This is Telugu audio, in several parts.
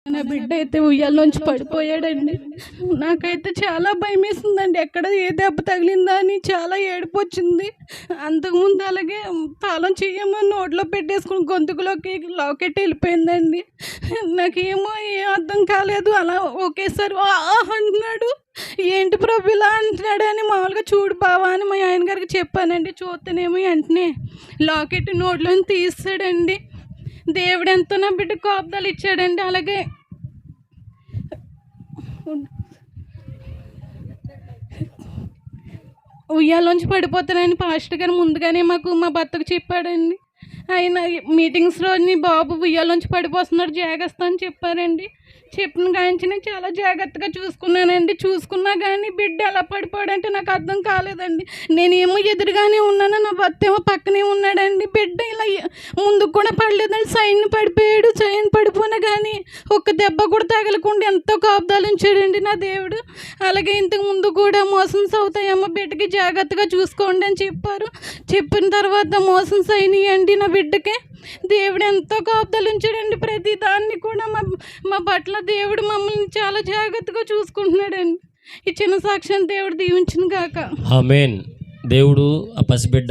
నా బిడ్డ అయితే ఉయ్యాల్లోంచి పడిపోయాడండి. నాకైతే చాలా భయమేసిందండి. ఎక్కడ ఏ దెబ్బ తగిలిందా అని చాలా ఏడుపొచ్చింది. అంతకుముందు అలాగే తాళం చెయ్యేమో నోట్లో పెట్టేసుకుని గొంతుకులోకి లాకెట్ వెళ్ళిపోయిందండి. నాకేమో ఏం అర్థం కాలేదు. అలా ఒకేసారి అంటున్నాడు. ఏంటి ప్రభు ఇలా అంటున్నాడు అని మామూలుగా చూడు బావా అని మా ఆయన గారికి చెప్పానండి. చూస్తేనేమో వెంటనే లాకెట్ నోట్లోని తీసాడండి. దేవుడు ఎంతో నా బిడ్డ కాపుదలు ఇచ్చాడండి. అలాగే ఉయ్యాలోంచి పడిపోతానని పాస్టర్ గారు ముందుగానే మా భర్తకు చెప్పాడండి. ఆయన మీటింగ్స్లో నీ బాబు ఉయ్యాలోంచి పడిపోతున్నాడు జాగ్రత్త అని చెప్పారండి. చెప్పిన కాంచి నేను చాలా జాగ్రత్తగా చూసుకున్నానండి. చూసుకున్నా కానీ బిడ్డ ఎలా పడిపోయాడంటే నాకు అర్థం కాలేదండి. నేనేమో ఎదురుగానే ఉన్నాను, నా భర్త ఏమో పక్కనే ఉన్నాడండి. బిడ్డ ఇలా ముందుకు కూడా పడలేదండి. సైన్ పడిపోయాడు. సైన్ పడిపోయినా కానీ ఒక్క దెబ్బ కూడా తగలకుండా ఎంతో కాపుదాలించాడండి నా దేవుడు. అలాగే ఇంతకు ముందు కూడా మోషన్స్ అవుతాయమ్మా, బిడ్డకి జాగ్రత్తగా చూసుకోండి అని చెప్పారు. చెప్పిన తర్వాత మోషన్స్ అయినాయండి నా బిడ్డకి. దేవుడు ఎంతో కాపుదలించాడండి. ప్రతి దాన్ని కూడా మా పట్ల దేవుడు మమ్మల్ని చాలా జాగ్రత్తగా చూసుకుంటున్నాడండి. ఈ చిన్న సాక్ష్యం దేవుడు దీవించును గాక. ఆమేన్. దేవుడు ఆ పసిబిడ్డ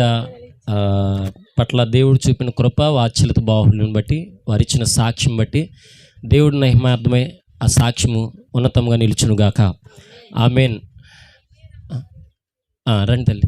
పట్ల దేవుడు చూపిన కృప వాత్సల్యత బాహుళ్యం బట్టి వారిచ్చిన సాక్ష్యం బట్టి దేవుడు మహిమార్థమై ఆ సాక్ష్యము ఉన్నతంగా నిలుచును గాక. ఆమేన్. రండి తల్లి.